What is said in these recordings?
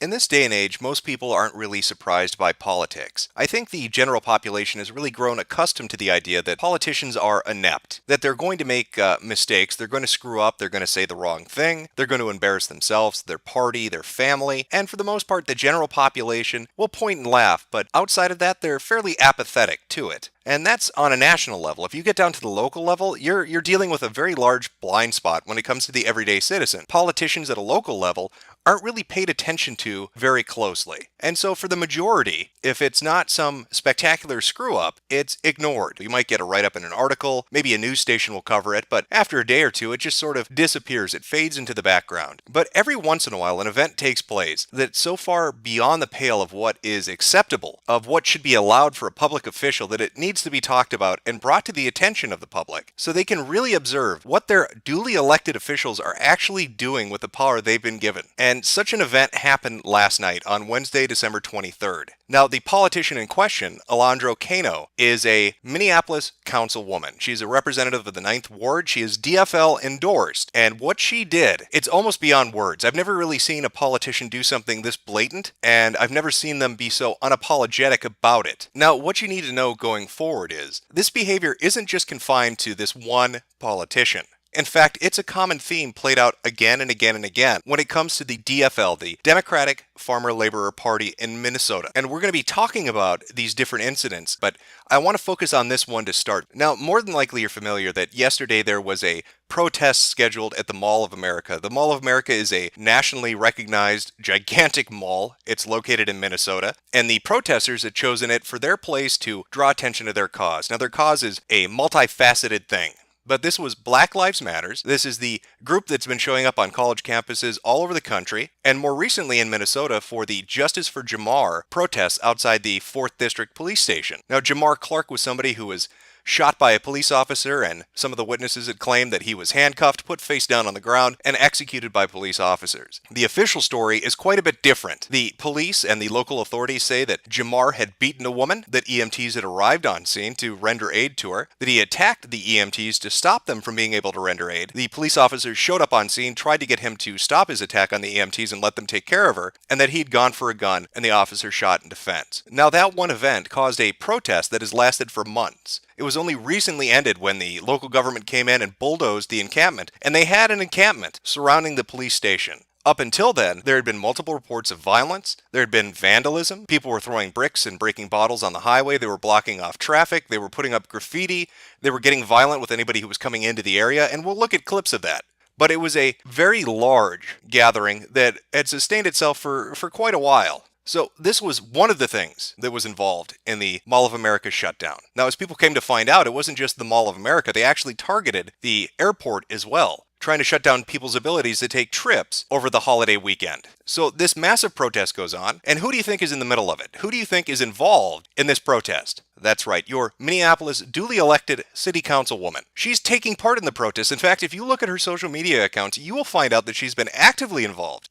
In this day and age, most people aren't really surprised by politics. I think the general population has really grown accustomed to the idea that politicians are inept, that they're going to make mistakes, they're going to screw up, they're going to say the wrong thing, they're going to embarrass themselves, their party, their family, and for the most part, the general population will point and laugh, but outside of that, they're fairly apathetic to it. And that's on a national level. If you get down to the local level, you're dealing with a very large blind spot when it comes to the everyday citizen. Politicians at a local level aren't really paid attention to very closely. And so for the majority, if it's not some spectacular screw up, it's ignored. You might get a write-up in an article, maybe a news station will cover it, but after a day or two, it just sort of disappears. It fades into the background. But every once in a while, an event takes place that's so far beyond the pale of what is acceptable, of what should be allowed for a public official, that it needs to be talked about and brought to the attention of the public so they can really observe what their duly elected officials are actually doing with the power they've been given. And such an event happened last night on Wednesday, December 23rd. Now, the politician in question, Alondra Cano, is a Minneapolis councilwoman. She's a representative of the 9th Ward. She is DFL endorsed. And what she did, it's almost beyond words. I've never really seen a politician do something this blatant, and I've never seen them be so unapologetic about it. Now, what you need to know going forward is, this behavior isn't just confined to this one politician. In fact, it's a common theme played out again and again and again when it comes to the DFL, the Democratic Farmer Laborer Party in Minnesota. And we're going to be talking about these different incidents, but I want to focus on this one to start. Now, more than likely you're familiar that yesterday there was a protest scheduled at the Mall of America. The Mall of America is a nationally recognized gigantic mall. It's located in Minnesota, and the protesters had chosen it for their place to draw attention to their cause. Now, their cause is a multifaceted thing. But this was Black Lives Matters. This is the group that's been showing up on college campuses all over the country, and more recently in Minnesota for the Justice for Jamar protests outside the 4th District Police Station. Now, Jamar Clark was somebody who was shot by a police officer, and some of the witnesses had claimed that he was handcuffed, put face down on the ground, and executed by police officers. The official story is quite a bit different. The police and the local authorities say that Jamar had beaten a woman, that EMTs had arrived on scene to render aid to her, that he attacked the EMTs to stop them from being able to render aid. The police officers showed up on scene, tried to get him to stop his attack on the EMTs and let them take care of her, and that he'd gone for a gun, and the officer shot in defense. Now, that one event caused a protest that has lasted for months. It was only recently ended when the local government came in and bulldozed the encampment, and they had an encampment surrounding the police station. Up until then, there had been multiple reports of violence, there had been vandalism, people were throwing bricks and breaking bottles on the highway, they were blocking off traffic, they were putting up graffiti, they were getting violent with anybody who was coming into the area, and we'll look at clips of that. But it was a very large gathering that had sustained itself for quite a while. So this was one of the things that was involved in the Mall of America shutdown. Now, as people came to find out, it wasn't just the Mall of America. They actually targeted the airport as well, trying to shut down people's abilities to take trips over the holiday weekend. So this massive protest goes on, and who do you think is in the middle of it? Who do you think is involved in this protest? That's right, your Minneapolis duly elected city councilwoman. She's taking part in the protest. In fact, if you look at her social media accounts, you will find out that she's been actively involved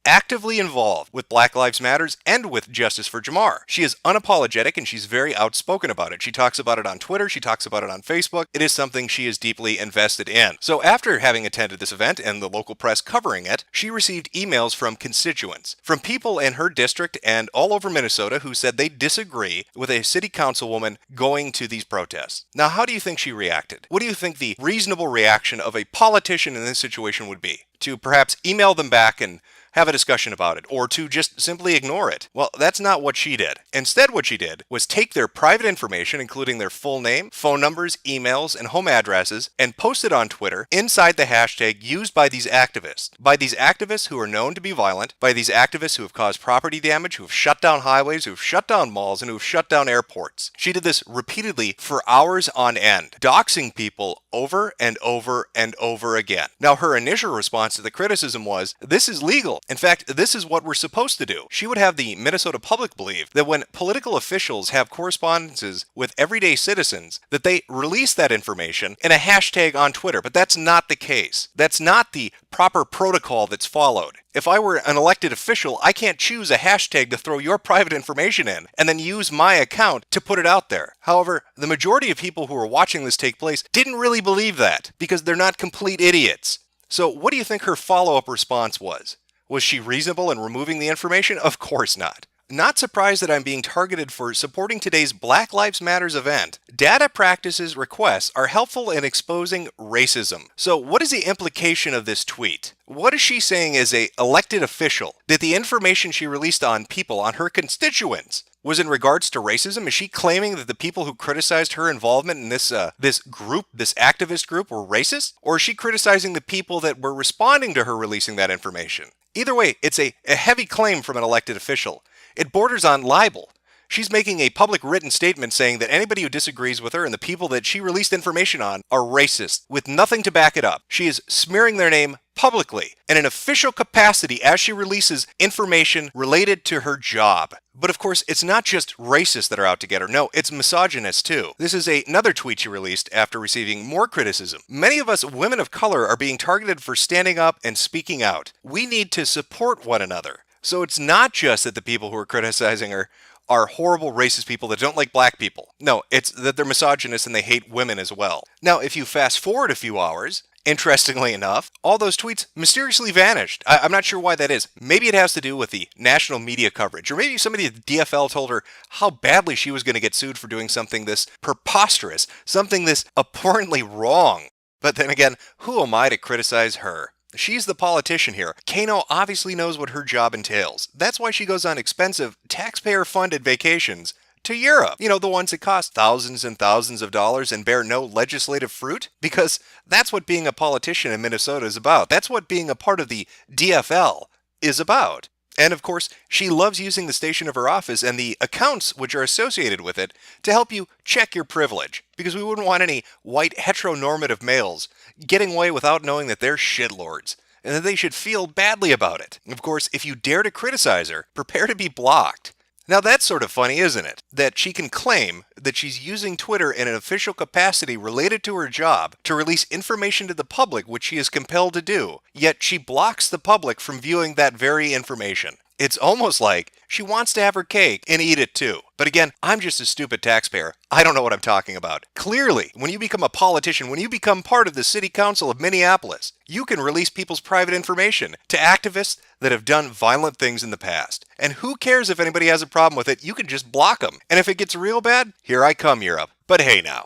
with Black Lives Matters and with Justice for Jamar. She is unapologetic and she's very outspoken about it. She talks about it on Twitter, she talks about it on Facebook. It is something she is deeply invested in. So after having attended this event and the local press covering it, she received emails from constituents, from people in her district and all over Minnesota who said they disagree with a city councilwoman going to these protests. Now, how do you think she reacted? What do you think the reasonable reaction of a politician in this situation would be? To perhaps email them back and have a discussion about it, or to just simply ignore it? Well, that's not what she did. Instead, what she did was take their private information, including their full name, phone numbers, emails, and home addresses, and post it on Twitter inside the hashtag used by these activists who are known to be violent, by these activists who have caused property damage, who have shut down highways, who have shut down malls, and who have shut down airports. She did this repeatedly for hours on end, doxing people over and over and over again. Now, her initial response to the criticism was, this is legal. In fact, this is what we're supposed to do. She would have the Minnesota public believe that when political officials have correspondences with everyday citizens, that they release that information in a hashtag on Twitter. But that's not the case. That's not the proper protocol that's followed. If I were an elected official, I can't choose a hashtag to throw your private information in and then use my account to put it out there. However, the majority of people who are watching this take place didn't really believe that because they're not complete idiots. So what do you think her follow-up response was? Was she reasonable in removing the information? Of course not. Not surprised that I'm being targeted for supporting today's Black Lives Matters event. Data practices requests are helpful in exposing racism. So what is the implication of this tweet? What is she saying as a elected official? That the information she released on people, on her constituents, was in regards to racism? Is she claiming that the people who criticized her involvement in this group, this activist group, were racist? Or is she criticizing the people that were responding to her releasing that information? Either way, it's a heavy claim from an elected official. It borders on libel. She's making a public written statement saying that anybody who disagrees with her and the people that she released information on are racist, with nothing to back it up. She is smearing their name publicly in an official capacity as she releases information related to her job. But of course, it's not just racists that are out to get her. No, it's misogynists too. This is another tweet she released after receiving more criticism. Many of us women of color are being targeted for standing up and speaking out. We need to support one another. So it's not just that the people who are criticizing her are horrible racist people that don't like black people. No, it's that they're misogynists and they hate women as well. Now, if you fast forward a few hours, interestingly enough, all those tweets mysteriously vanished. I'm not sure why that is. Maybe it has to do with the national media coverage, or maybe somebody at the DFL told her how badly she was going to get sued for doing something this preposterous, something this abhorrently wrong. But then again, who am I to criticize her? She's the politician here. Kano obviously knows what her job entails. That's why she goes on expensive, taxpayer-funded vacations to Europe. You know, the ones that cost thousands and thousands of dollars and bear no legislative fruit? Because that's what being a politician in Minnesota is about. That's what being a part of the DFL is about. And of course, she loves using the station of her office and the accounts which are associated with it to help you check your privilege. Because we wouldn't want any white heteronormative males getting away without knowing that they're shitlords, and that they should feel badly about it. Of course, if you dare to criticize her, prepare to be blocked. Now that's sort of funny, isn't it? That she can claim that she's using Twitter in an official capacity related to her job to release information to the public, which she is compelled to do, yet she blocks the public from viewing that very information. It's almost like she wants to have her cake and eat it too. But again, I'm just a stupid taxpayer. I don't know what I'm talking about. Clearly, when you become a politician, when you become part of the city council of Minneapolis, you can release people's private information to activists that have done violent things in the past. And who cares if anybody has a problem with it? You can just block them. And if it gets real bad, here I come, Europe. But hey now,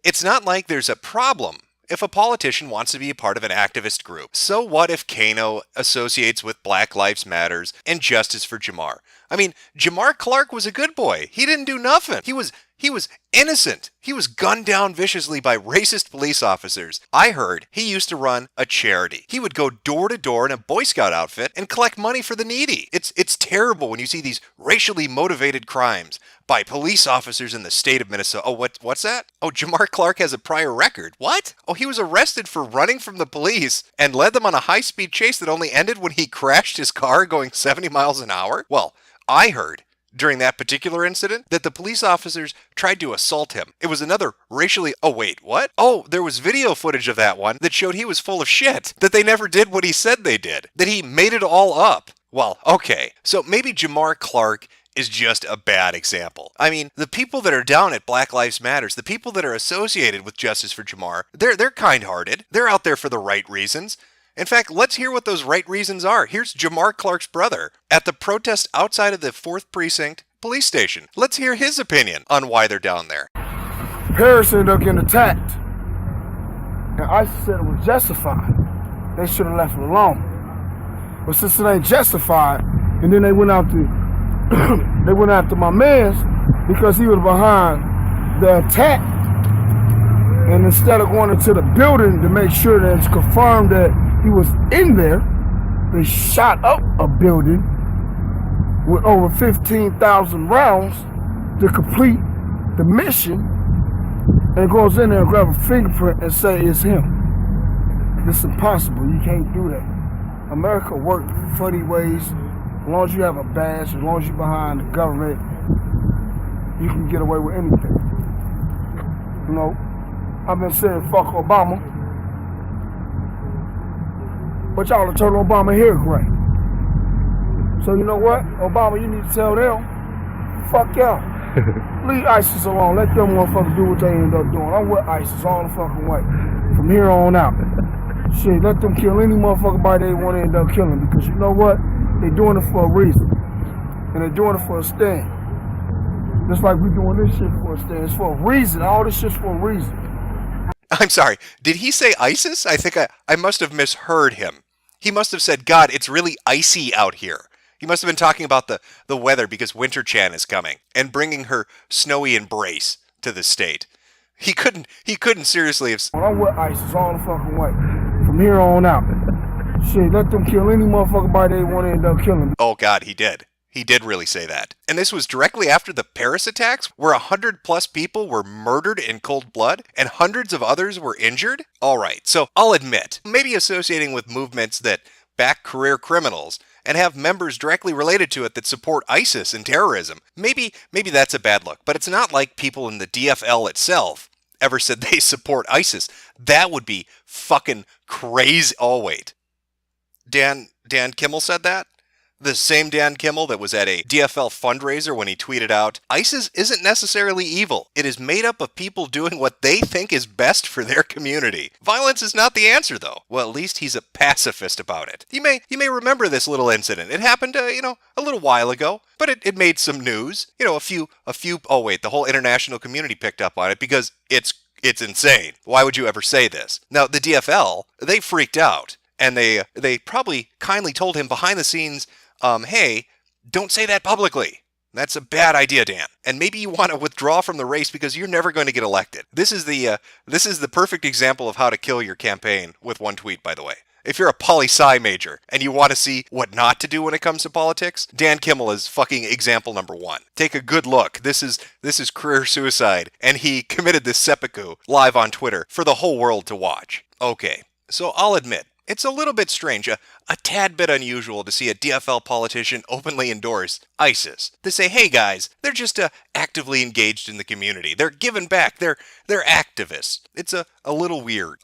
it's not like there's a problem if a politician wants to be a part of an activist group. So what if Kano associates with Black Lives Matters and Justice for Jamar? I mean, Jamar Clark was a good boy. He didn't do nothing. He was innocent. He was gunned down viciously by racist police officers. I heard he used to run a charity. He would go door to door in a Boy Scout outfit and collect money for the needy. It's terrible when you see these racially motivated crimes by police officers in the state of Minnesota. Oh, what's that? Oh, Jamar Clark has a prior record. What? Oh, he was arrested for running from the police and led them on a high-speed chase that only ended when he crashed his car going 70 miles an hour? Well, I heard during that particular incident that the police officers tried to assault him. It was another racially... Oh, wait, what? Oh, there was video footage of that one that showed he was full of shit, that they never did what he said they did, that he made it all up. Well, okay, so maybe Jamar Clark is just a bad example. I mean, the people that are down at Black Lives Matters, the people that are associated with Justice for Jamar, they're kind-hearted. They're out there for the right reasons. In fact, let's hear what those right reasons are. Here's Jamar Clark's brother at the protest outside of the 4th Precinct police station. Let's hear his opinion on why they're down there. Paris ended up getting attacked, and ISIS said it was justified. They should have left it alone. But since it ain't justified, and then they went out to they went after my mans because he was behind the attack. And instead of going into the building to make sure that it's confirmed that he was in there, they shot up a building with over 15,000 rounds to complete the mission, and goes in there and grab a fingerprint and say it's him. It's impossible. You can't do that. America works funny ways. As long as you have a badge, as long as you're behind the government, you can get away with anything. You know, I've been saying fuck Obama, but y'all turn Obama hair gray. So you know what? Obama, you need to tell them, fuck y'all. Leave ISIS alone. Let them motherfuckers do what they end up doing. I'm with ISIS all the fucking way. From here on out. Shit, let them kill any motherfucker body they want to end up killing, because you know what? They doing it for a reason. And they're doing it for a stand. Just like we doing this shit for a stand. It's for a reason. All this shit's for a reason. I'm sorry, did he say ISIS? I think I must have misheard him. He must have said, God, it's really icy out here. He must have been talking about the weather because Winter Chan is coming and bringing her snowy embrace to the state. He couldn't seriously have... I'm with ISIS all the fucking way. From here on out. Shit, let them kill any motherfucker body they want to end up killing. Oh God, he did. He did really say that. And this was directly after the Paris attacks, where 100+ people were murdered in cold blood, and hundreds of others were injured? Alright, so I'll admit, maybe associating with movements that back career criminals, and have members directly related to it that support ISIS and terrorism, maybe that's a bad look. But it's not like people in the DFL itself ever said they support ISIS. That would be fucking crazy. Oh, wait. Dan Kimmel said that? The same Dan Kimmel that was at a DFL fundraiser when he tweeted out, ISIS isn't necessarily evil. It is made up of people doing what they think is best for their community. Violence is not the answer, though. Well, at least he's a pacifist about it. You may remember this little incident. It happened, a little while ago, but it made some news. Oh wait, the whole international community picked up on it because it's insane. Why would you ever say this? Now, the DFL, they freaked out, and they probably kindly told him behind the scenes, hey, don't say that publicly. That's a bad idea, Dan. And maybe you want to withdraw from the race because you're never going to get elected. This is the perfect example of how to kill your campaign with one tweet, by the way. If you're a poli-sci major and you want to see what not to do when it comes to politics, Dan Kimmel is fucking example number 1. Take a good look. This is career suicide, and he committed this seppuku live on Twitter for the whole world to watch. Okay, so I'll admit, it's a little bit strange, a tad bit unusual to see a DFL politician openly endorse ISIS. To say, hey guys, they're just actively engaged in the community. They're giving back. They're activists. It's a little weird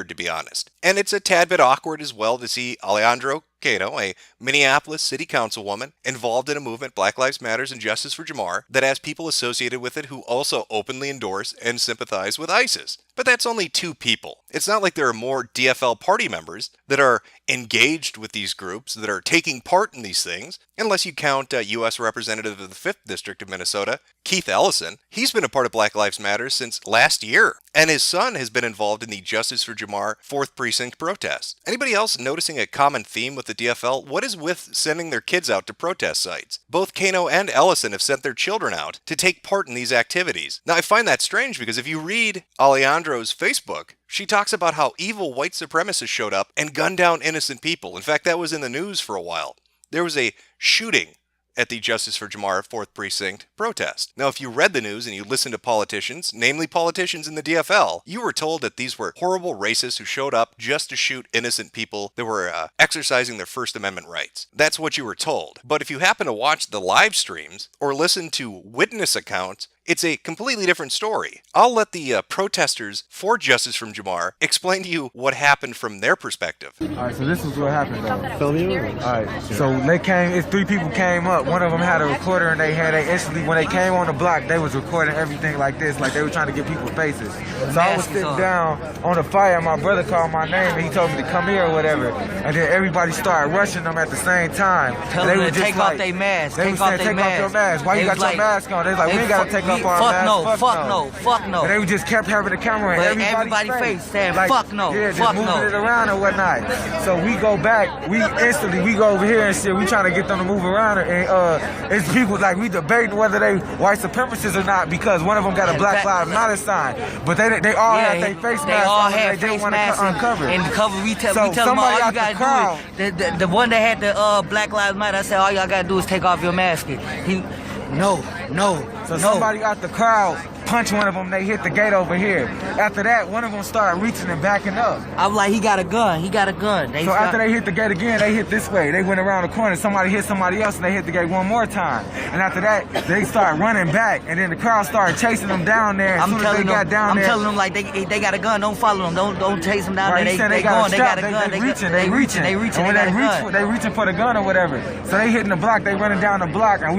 to be honest. And it's a tad bit awkward as well to see Alejandro Cano, a Minneapolis city councilwoman, involved in a movement, Black Lives Matters and Justice for Jamar, that has people associated with it who also openly endorse and sympathize with ISIS. But that's only 2 people. It's not like there are more DFL party members that are engaged with these groups, that are taking part in these things, unless you count U.S. Representative of the 5th District of Minnesota, Keith Ellison. He's been a part of Black Lives Matter since last year, and his son has been involved in the Justice for Jamar 4th Precinct protests. Anybody else noticing a common theme with the DFL? What is with sending their kids out to protest sites? Both Cano and Ellison have sent their children out to take part in these activities. Now, I find that strange because if you read Alejandro's Facebook, she talks about how evil white supremacists showed up and gunned down innocent people. In fact, that was in the news for a while. There was a shooting at the Justice for Jamar 4th Precinct protest. Now, if you read the news and you listened to politicians, namely politicians in the DFL, you were told that these were horrible racists who showed up just to shoot innocent people that were exercising their First Amendment rights. That's what you were told. But if you happen to watch the live streams or listen to witness accounts, it's a completely different story. I'll let the protesters for Justice from Jamar explain to you what happened from their perspective. Alright, so this is what happened though. Film you? Alright, so it's 3 people came up. One of them had a recorder and they instantly, when they came on the block, they was recording everything like this, like they were trying to get people's faces. So I was sitting down on the fire, my brother called my name and he told me to come here or whatever. And then everybody started rushing them at the same time. Tell them to take off their mask. They was saying, take off your mask. Why you got your mask on? They was like, we ain't gotta take off our mask. Fuck no. And they just kept having the camera in everybody's face saying, like, fuck no. Yeah, just moving it around and whatnot. So we go back, we go over here and shit. We trying to get them to move around, and it's people like we debating whether they white supremacists or not because one of them got a Black Lives Matter sign, but they all had their face masks on. They didn't want to uncover. And the cover, we tell them all you gotta do is the one that had the Black Lives Matter. I said all y'all gotta do is take off your mask. So somebody out the crowd punched one of them, they hit the gate over here. After that, one of them started reaching and backing up. I'm like, he got a gun. So after they hit the gate again, they hit this way. They went around the corner, somebody hit somebody else and they hit the gate one more time. And after that, they started running back and then the crowd started chasing them down there. I'm telling them like they got a gun, don't follow them, don't chase them down there. They got a gun, they reaching. And when they reaching for the gun or whatever. So they hitting the block, they running down the block and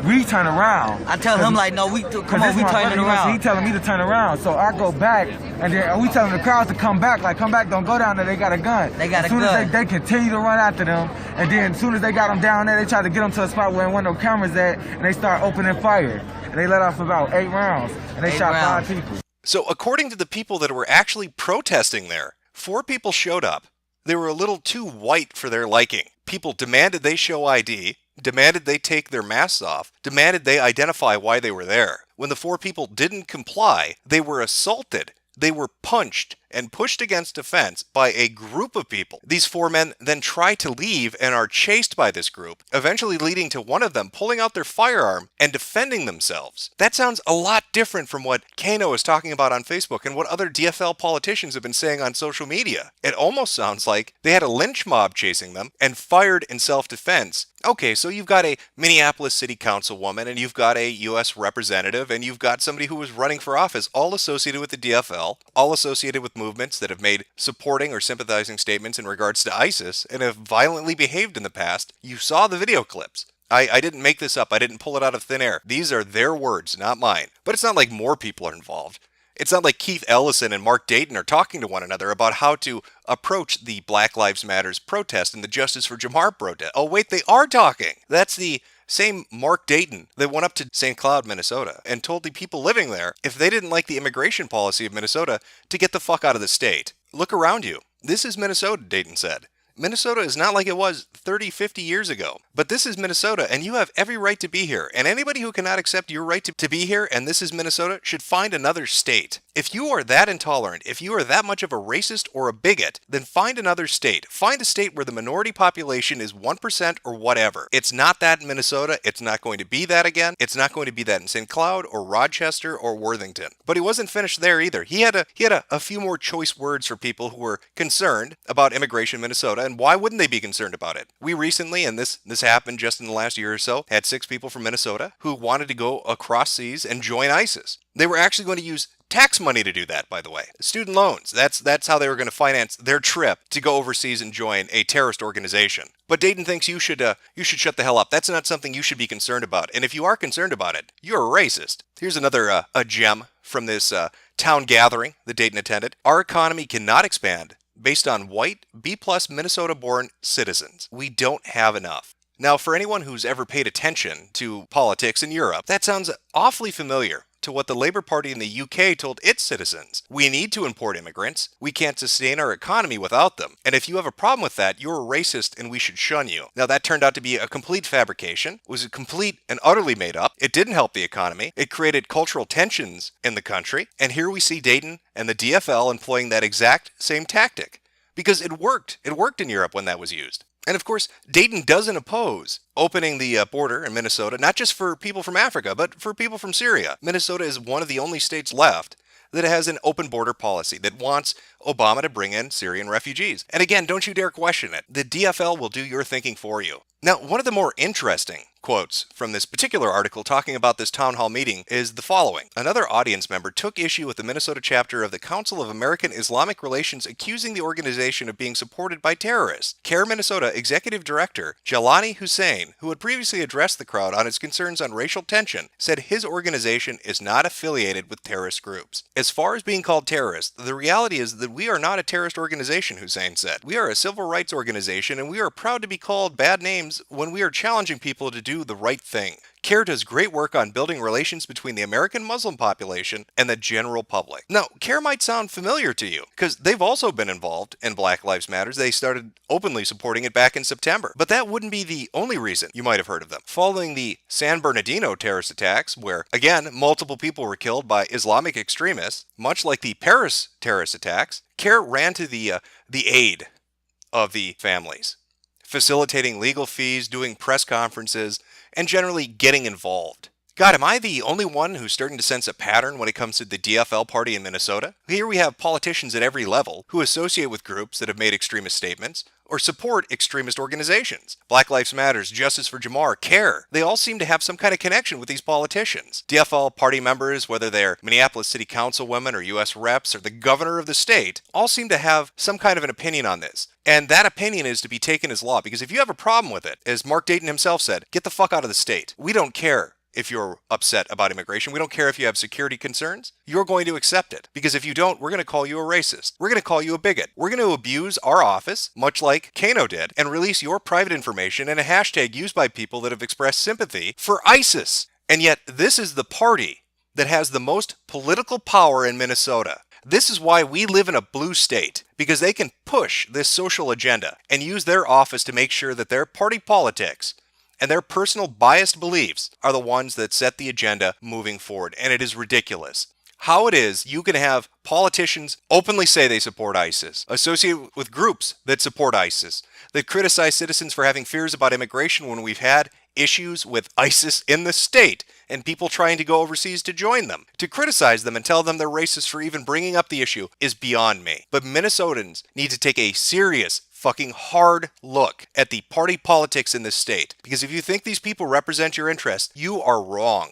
we turn around. I tell him like, no, we turning around. So he telling me to turn around. So I go back, and then we telling the crowd to come back. Like, come back, don't go down there. They got a gun. As soon as they continue to run after them, and then as soon as they got them down there, they try to get them to a spot where there weren't no cameras at, and they start opening fire. And they let off about 8 rounds, and they shot 5 people. So according to the people that were actually protesting there, 4 people showed up. They were a little too white for their liking. People demanded they show ID, demanded they take their masks off, demanded they identify why they were there. When the 4 people didn't comply, they were assaulted. They were punched and pushed against a fence by a group of people. These 4 men then try to leave and are chased by this group, eventually leading to one of them pulling out their firearm and defending themselves. That sounds a lot different from what Kano is talking about on Facebook and what other DFL politicians have been saying on social media. It almost sounds like they had a lynch mob chasing them and fired in self-defense. Okay, so you've got a Minneapolis city councilwoman, and you've got a U.S. representative, and you've got somebody who was running for office, all associated with the DFL, all associated with movements that have made supporting or sympathizing statements in regards to ISIS and have violently behaved in the past. You saw the video clips. I didn't make this up. I didn't pull it out of thin air. These are their words, not mine. But it's not like more people are involved. It's not like Keith Ellison and Mark Dayton are talking to one another about how to approach the Black Lives Matters protest and the Justice for Jamar protest. Oh, wait, they are talking. That's the same Mark Dayton that went up to St. Cloud, Minnesota, and told the people living there, if they didn't like the immigration policy of Minnesota, to get the fuck out of the state. Look around you. This is Minnesota, Dayton said. Minnesota is not like it was 30, 50 years ago. But this is Minnesota, and you have every right to be here. And anybody who cannot accept your right to be here, and this is Minnesota, should find another state. If you are that intolerant, if you are that much of a racist or a bigot, then find another state. Find a state where the minority population is 1% or whatever. It's not that in Minnesota. It's not going to be that again. It's not going to be that in St. Cloud or Rochester or Worthington. But he wasn't finished there either. He had a few more choice words for people who were concerned about immigration in Minnesota, and why wouldn't they be concerned about it? We recently, and this happened just in the last year or so, had 6 people from Minnesota who wanted to go across seas and join ISIS. They were actually going to use tax money to do that, by the way. Student loans. That's how they were going to finance their trip to go overseas and join a terrorist organization. But Dayton thinks you should shut the hell up. That's not something you should be concerned about. And if you are concerned about it, you're a racist. Here's another a gem from this town gathering that Dayton attended. Our economy cannot expand based on white, B-plus Minnesota-born citizens. We don't have enough. Now, for anyone who's ever paid attention to politics in Europe, that sounds awfully familiar to what the Labour Party in the UK told its citizens. We need to import immigrants. We can't sustain our economy without them. And if you have a problem with that, you're a racist and we should shun you. Now, that turned out to be a complete fabrication. It was complete and utterly made up. It didn't help the economy. It created cultural tensions in the country. And here we see Dayton and the DFL employing that exact same tactic. Because it worked. It worked in Europe when that was used. And of course, Dayton doesn't oppose opening the border in Minnesota, not just for people from Africa, but for people from Syria. Minnesota is one of the only states left that has an open border policy that wants Obama to bring in Syrian refugees. And again, don't you dare question it. The DFL will do your thinking for you. Now, one of the more interesting quotes from this particular article talking about this town hall meeting is the following. Another audience member took issue with the Minnesota chapter of the Council of American Islamic Relations accusing the organization of being supported by terrorists. CARE Minnesota Executive Director Jalani Hussein, who had previously addressed the crowd on its concerns on racial tension, said his organization is not affiliated with terrorist groups. As far as being called terrorists, the reality is that we are not a terrorist organization, Hussein said. We are a civil rights organization, and we are proud to be called bad names when we are challenging people to do the right thing. CARE does great work on building relations between the American Muslim population and the general public. Now, CARE might sound familiar to you, because they've also been involved in Black Lives Matter. They started openly supporting it back in September. But that wouldn't be the only reason you might have heard of them. Following the San Bernardino terrorist attacks, where, again, multiple people were killed by Islamic extremists, much like the Paris terrorist attacks, CARE ran to the aid of the families, facilitating legal fees, doing press conferences, and generally getting involved. God, am I the only one who's starting to sense a pattern when it comes to the DFL party in Minnesota? Here we have politicians at every level who associate with groups that have made extremist statements or support extremist organizations. Black Lives Matter, Justice for Jamar, CARE, they all seem to have some kind of connection with these politicians. DFL party members, whether they're Minneapolis City Councilwomen or U.S. reps or the governor of the state, all seem to have some kind of an opinion on this. And that opinion is to be taken as law, because if you have a problem with it, as Mark Dayton himself said, get the fuck out of the state. We don't care if you're upset about immigration. We don't care if you have security concerns. You're going to accept it. Because if you don't, we're going to call you a racist. We're going to call you a bigot. We're going to abuse our office, much like Kano did, and release your private information in a hashtag used by people that have expressed sympathy for ISIS. And yet, this is the party that has the most political power in Minnesota. This is why we live in a blue state, because they can push this social agenda and use their office to make sure that their party politics and their personal biased beliefs are the ones that set the agenda moving forward. And it is ridiculous how it is you can have politicians openly say they support ISIS, associate with groups that support ISIS, that criticize citizens for having fears about immigration when we've had issues with ISIS in the state and people trying to go overseas to join them. To criticize them and tell them they're racist for even bringing up the issue is beyond me. But Minnesotans need to take a serious fucking hard look at the party politics in this state. Because if you think these people represent your interests, you are wrong.